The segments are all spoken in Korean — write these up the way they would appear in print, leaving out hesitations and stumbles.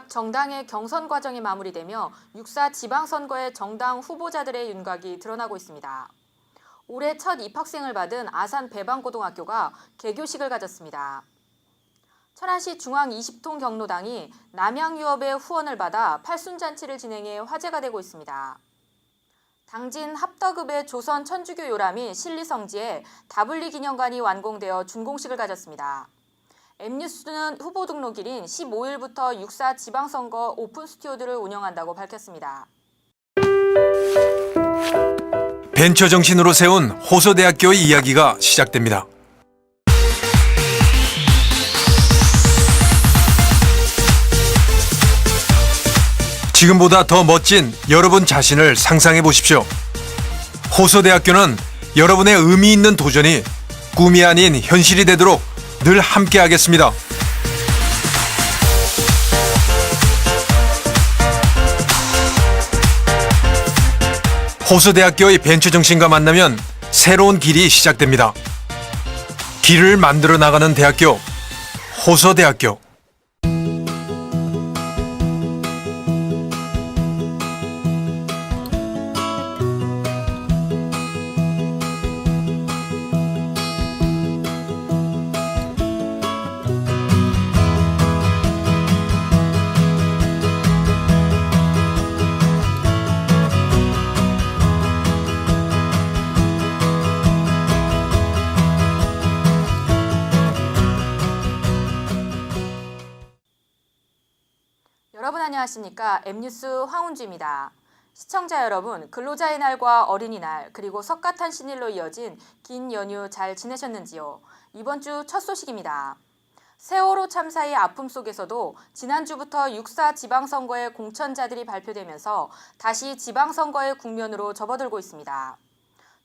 각 정당의 경선 과정이 마무리되며 6.4 지방선거의 정당 후보자들의 윤곽이 드러나고 있습니다. 올해 첫 입학생을 받은 아산 배방고등학교가 개교식을 가졌습니다. 천안시 중앙 20통 경로당이 남양유업의 후원을 받아 팔순잔치를 진행해 화제가 되고 있습니다. 당진 합덕읍의 조선 천주교 요람이 신리성지에 다블리 기념관이 완공되어 준공식을 가졌습니다. M뉴스는 후보 등록일인 15일부터 6.4 지방선거 오픈 스튜디오를 운영한다고 밝혔습니다. 벤처 정신으로 세운 호서대학교의 이야기가 시작됩니다. 지금보다 더 멋진 여러분 자신을 상상해 보십시오. 호서대학교는 여러분의 의미 있는 도전이 꿈이 아닌 현실이 되도록 늘 함께 하겠습니다. 호서대학교의 벤처 정신과 만나면 새로운 길이 시작됩니다. 길을 만들어 나가는 대학교, 호서대학교. 여러분 안녕하십니까? M뉴스 황운주입니다. 시청자 여러분, 근로자의 날과 어린이날 그리고 석가탄신일로 이어진 긴 연휴 잘 지내셨는지요? 이번 주 첫 소식입니다. 세월호 참사의 아픔 속에서도 지난주부터 6.4 지방선거의 공천자들이 발표되면서 다시 지방선거의 국면으로 접어들고 있습니다.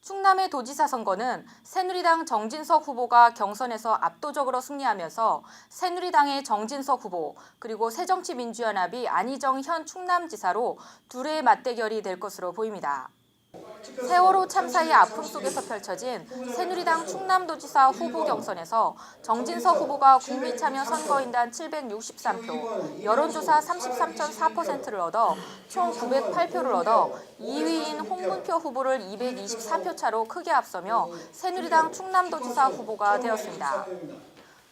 충남의 도지사 선거는 새누리당 정진석 후보가 경선에서 압도적으로 승리하면서 새누리당의 정진석 후보 그리고 새정치민주연합이 안희정 현 충남지사로 둘의 맞대결이 될 것으로 보입니다. 세월호 참사의 아픔 속에서 펼쳐진 새누리당 충남도지사 후보 경선에서 정진석 후보가 국민참여 선거인단 763표, 여론조사 33.4%를 얻어 총 908표를 얻어 2위인 홍문표 후보를 224표 차로 크게 앞서며 새누리당 충남도지사 후보가 되었습니다.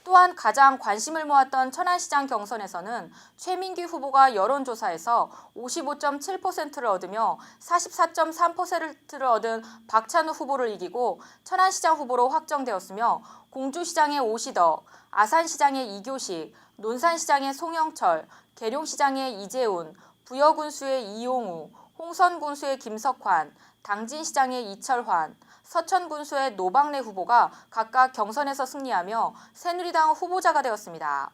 또한 가장 관심을 모았던 천안시장 경선에서는 최민기 후보가 여론조사에서 55.7%를 얻으며 44.3%를 얻은 박찬우 후보를 이기고 천안시장 후보로 확정되었으며 공주시장의 오시덕, 아산시장의 이교식, 논산시장의 송영철, 계룡시장의 이재훈, 부여군수의 이용우, 홍선군수의 김석환, 당진시장의 이철환, 서천군수의 노방래 후보가 각각 경선에서 승리하며 새누리당 후보자가 되었습니다.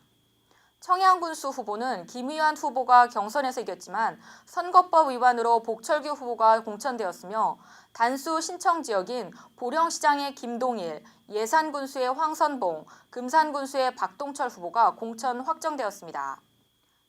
청양군수 후보는 김의환 후보가 경선에서 이겼지만 선거법 위반으로 복철규 후보가 공천되었으며 단수 신청 지역인 보령시장의 김동일, 예산군수의 황선봉, 금산군수의 박동철 후보가 공천 확정되었습니다.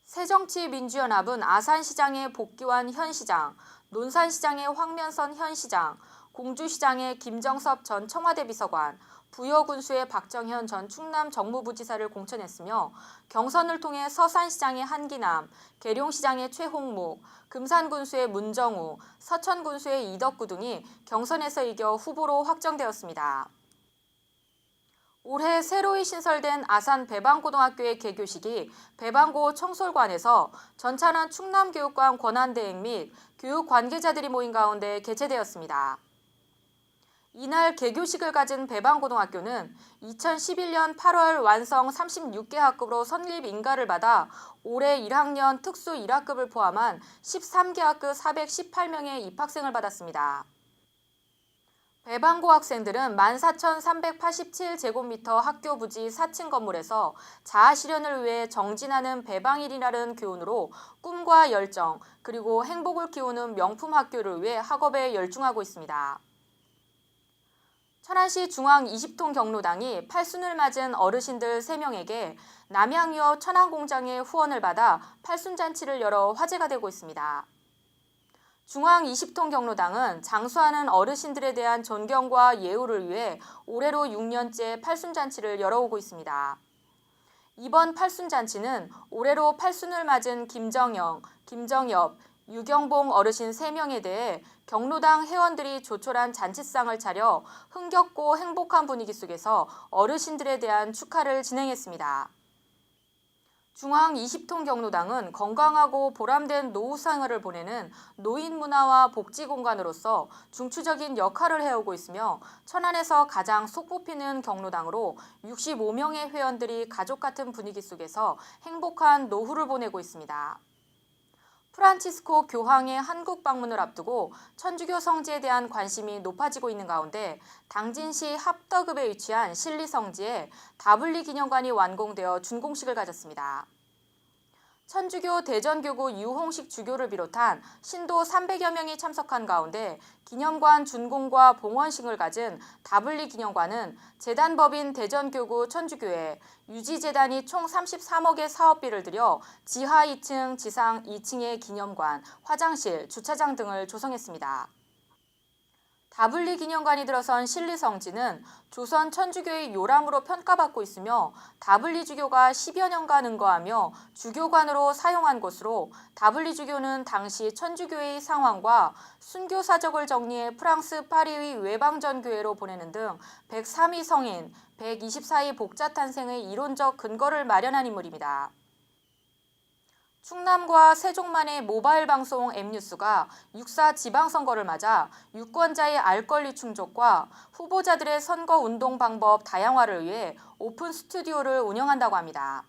새정치민주연합은 아산시장의 복기환 현 시장, 논산시장의 황면선 현 시장, 공주시장의 김정섭 전 청와대 비서관, 부여군수의 박정현 전 충남 정무부지사를 공천했으며 경선을 통해 서산시장의 한기남, 계룡시장의 최홍묵, 금산군수의 문정우, 서천군수의 이덕구 등이 경선에서 이겨 후보로 확정되었습니다. 올해 새로이 신설된 아산 배방고등학교의 개교식이 배방고 청솔관에서 전찬원 충남교육관 권한대행 및 교육 관계자들이 모인 가운데 개최되었습니다. 이날 개교식을 가진 배방고등학교는 2011년 8월 완성 36개 학급으로 선립 인가를 받아 올해 1학년 특수 1학급을 포함한 13개 학급 418명의 입학생을 받았습니다. 배방고 학생들은 14,387제곱미터 학교 부지 4층 건물에서 자아실현을 위해 정진하는 배방일이라는 교훈으로 꿈과 열정 그리고 행복을 키우는 명품 학교를 위해 학업에 열중하고 있습니다. 천안시 중앙 20통 경로당이 팔순을 맞은 어르신들 3명에게 남양유업 천안공장의 후원을 받아 팔순잔치를 열어 화제가 되고 있습니다. 중앙 20통 경로당은 장수하는 어르신들에 대한 존경과 예우를 위해 올해로 6년째 팔순잔치를 열어오고 있습니다. 이번 팔순잔치는 올해로 팔순을 맞은 김정영, 김정엽, 유경봉 어르신 3명에 대해 경로당 회원들이 조촐한 잔치상을 차려 흥겹고 행복한 분위기 속에서 어르신들에 대한 축하를 진행했습니다. 중앙 20통 경로당은 건강하고 보람된 노후 생활을 보내는 노인 문화와 복지 공간으로서 중추적인 역할을 해오고 있으며 천안에서 가장 손꼽히는 경로당으로 65명의 회원들이 가족 같은 분위기 속에서 행복한 노후를 보내고 있습니다. 프란치스코 교황의 한국 방문을 앞두고 천주교 성지에 대한 관심이 높아지고 있는 가운데 당진시 합덕읍에 위치한 신리 성지에 다블리 기념관이 완공되어 준공식을 가졌습니다. 천주교 대전교구 유홍식 주교를 비롯한 신도 300여 명이 참석한 가운데 기념관 준공과 봉헌식을 가진 다블리 기념관은 재단법인 대전교구 천주교회 유지재단이 총 33억의 사업비를 들여 지하 2층, 지상 2층의 기념관, 화장실, 주차장 등을 조성했습니다. 다블리 기념관이 들어선 신리성지는 조선 천주교의 요람으로 평가받고 있으며 다블리 주교가 10여 년간 응거하며 주교관으로 사용한 곳으로 다블리 주교는 당시 천주교의 상황과 순교 사적을 정리해 프랑스 파리의 외방전교회로 보내는 등 103위 성인, 124위 복자 탄생의 이론적 근거를 마련한 인물입니다. 충남과 세종만의 모바일 방송 M뉴스가 6.4 지방선거를 맞아 유권자의 알 권리 충족과 후보자들의 선거 운동 방법 다양화를 위해 오픈 스튜디오를 운영한다고 합니다.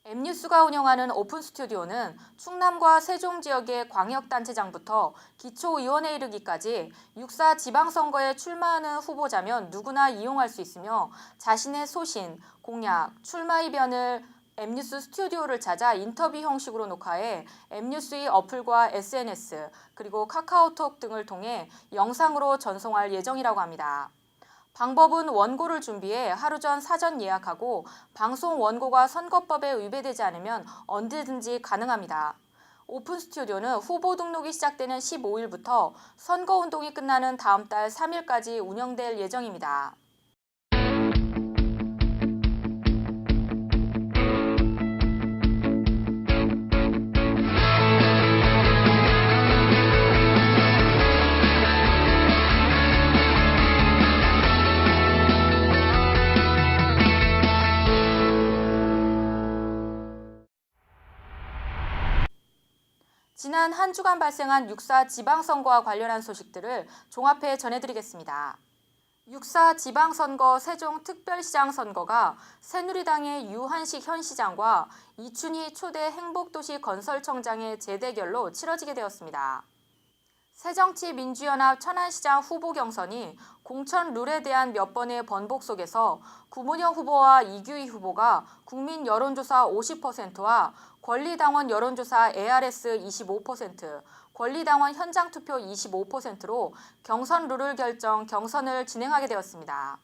M뉴스가 운영하는 오픈 스튜디오는 충남과 세종 지역의 광역단체장부터 기초의원에 이르기까지 6.4 지방선거에 출마하는 후보자면 누구나 이용할 수 있으며 자신의 소신, 공약, 출마 의견을 M뉴스 스튜디오를 찾아 인터뷰 형식으로 녹화해 M뉴스의 어플과 SNS 그리고 카카오톡 등을 통해 영상으로 전송할 예정이라고 합니다. 방법은 원고를 준비해 하루 전 사전 예약하고 방송 원고가 선거법에 위배되지 않으면 언제든지 가능합니다. 오픈 스튜디오는 후보 등록이 시작되는 15일부터 선거운동이 끝나는 다음 달 3일까지 운영될 예정입니다. 지난 한 주간 발생한 6.4 지방선거와 관련한 소식들을 종합해 전해드리겠습니다. 6.4 지방선거 세종특별시장 선거가 새누리당의 유한식 현 시장과 이춘희 초대 행복도시 건설청장의 재대결로 치러지게 되었습니다. 새정치민주연합 천안시장 후보 경선이 공천 룰에 대한 몇 번의 번복 속에서 구문영 후보와 이규희 후보가 국민 여론조사 50%와 권리당원 여론조사 ARS 25%, 권리당원 현장투표 25%로 경선 룰을 결정 경선을 진행하게 되었습니다.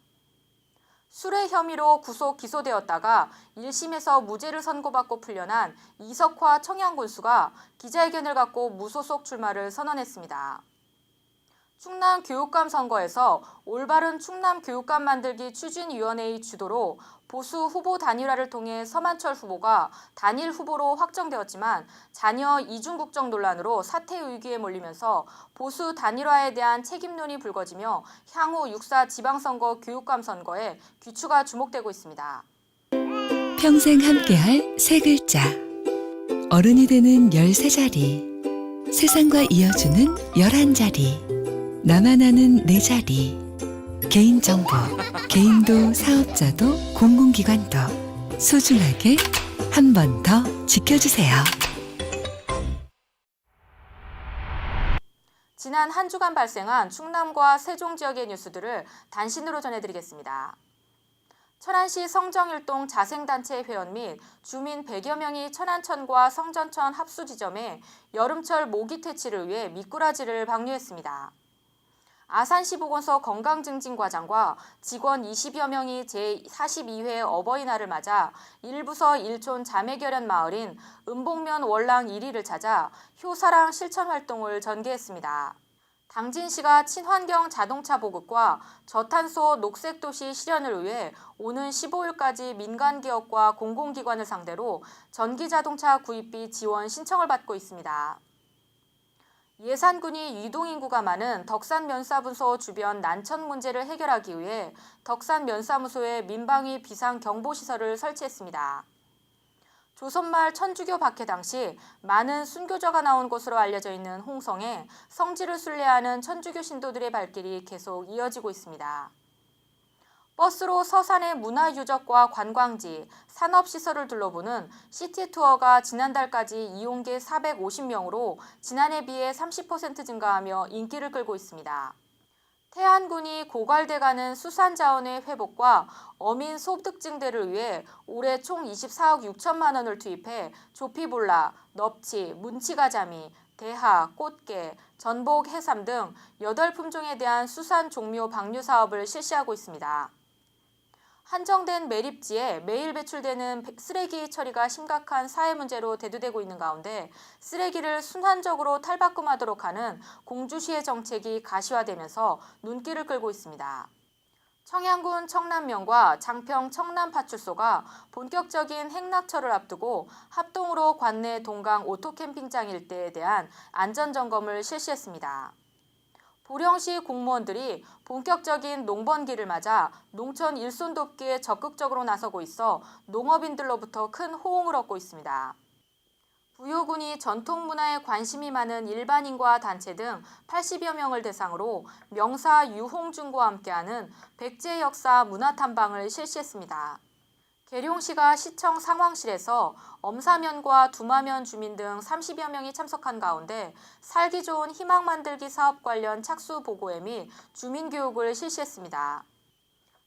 술해 혐의로 구속 기소되었다가 1심에서 무죄를 선고받고 풀려난 이석화 청양군수가 기자회견을 갖고 무소속 출마를 선언했습니다. 충남 교육감 선거에서 올바른 충남 교육감 만들기 추진위원회의 주도로 보수 후보 단일화를 통해 서만철 후보가 단일 후보로 확정되었지만 자녀 이중국적 논란으로 사퇴 위기에 몰리면서 보수 단일화에 대한 책임론이 불거지며 향후 6.4 지방선거 교육감 선거에 귀추가 주목되고 있습니다. 평생 함께할 세 글자. 어른이 되는 13자리. 세상과 이어주는 11자리. 나만 아는 내 자리. 개인정보, 개인도 사업자도 공공기관도 소중하게 한 번 더 지켜주세요. 지난 한 주간 발생한 충남과 세종 지역의 뉴스들을 단신으로 전해드리겠습니다. 천안시 성정일동 자생단체 회원 및 주민 100여 명이 천안천과 성전천 합수지점에 여름철 모기 퇴치를 위해 미꾸라지를 방류했습니다. 아산시 보건소 건강증진과장과 직원 20여 명이 제42회 어버이날을 맞아 일부서 일촌 자매결연 마을인 은복면 월랑 1위를 찾아 효사랑 실천활동을 전개했습니다. 당진시가 친환경 자동차 보급과 저탄소 녹색도시 실현을 위해 오는 15일까지 민간기업과 공공기관을 상대로 전기자동차 구입비 지원 신청을 받고 있습니다. 예산군이 유동인구가 많은 덕산 면사무소 주변 난천 문제를 해결하기 위해 덕산 면사무소에 민방위 비상경보시설을 설치했습니다. 조선말 천주교 박해 당시 많은 순교자가 나온 곳으로 알려져 있는 홍성에 성지를 순례하는 천주교 신도들의 발길이 계속 이어지고 있습니다. 버스로 서산의 문화유적과 관광지, 산업시설을 둘러보는 시티투어가 지난달까지 이용객 450명으로 지난해 비해 30% 증가하며 인기를 끌고 있습니다. 태안군이 고갈돼가는 수산자원의 회복과 어민 소득 증대를 위해 올해 총 24억 6천만 원을 투입해 조피볼라, 넙치, 문치가자미, 대하, 꽃게, 전복, 해삼 등 8품종에 대한 수산 종묘 방류 사업을 실시하고 있습니다. 한정된 매립지에 매일 배출되는 쓰레기 처리가 심각한 사회 문제로 대두되고 있는 가운데 쓰레기를 순환적으로 탈바꿈하도록 하는 공주시의 정책이 가시화되면서 눈길을 끌고 있습니다. 청양군 청남면과 장평 청남파출소가 본격적인 행락철을 앞두고 합동으로 관내 동강 오토캠핑장 일대에 대한 안전점검을 실시했습니다. 보령시 공무원들이 본격적인 농번기를 맞아 농촌 일손 돕기에 적극적으로 나서고 있어 농업인들로부터 큰 호응을 얻고 있습니다. 부여군이 전통문화에 관심이 많은 일반인과 단체 등 80여 명을 대상으로 명사 유홍준과 함께하는 백제 역사 문화탐방을 실시했습니다. 계룡시가 시청 상황실에서 엄사면과 두마면 주민 등 30여 명이 참석한 가운데 살기 좋은 희망 만들기 사업 관련 착수 보고회 및 주민 교육을 실시했습니다.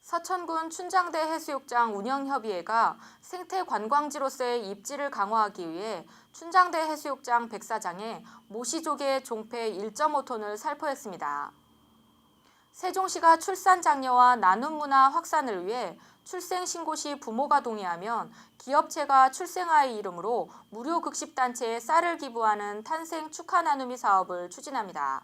서천군 춘장대 해수욕장 운영협의회가 생태 관광지로서의 입지를 강화하기 위해 춘장대 해수욕장 백사장에 모시조개 종폐 1.5톤을 살포했습니다. 세종시가 출산 장려와 나눔 문화 확산을 위해 출생신고 시 부모가 동의하면 기업체가 출생아이 이름으로 무료 급식단체에 쌀을 기부하는 탄생 축하 나눔이 사업을 추진합니다.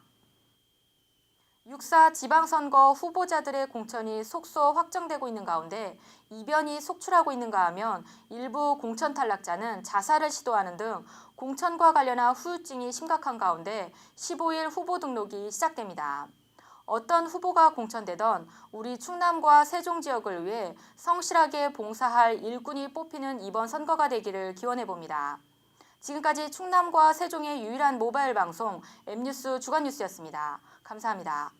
6.4 지방선거 후보자들의 공천이 속속 확정되고 있는 가운데 이변이 속출하고 있는가 하면 일부 공천 탈락자는 자살을 시도하는 등 공천과 관련한 후유증이 심각한 가운데 15일 후보 등록이 시작됩니다. 어떤 후보가 공천되던 우리 충남과 세종 지역을 위해 성실하게 봉사할 일꾼이 뽑히는 이번 선거가 되기를 기원해봅니다. 지금까지 충남과 세종의 유일한 모바일 방송 M뉴스 주간뉴스였습니다. 감사합니다.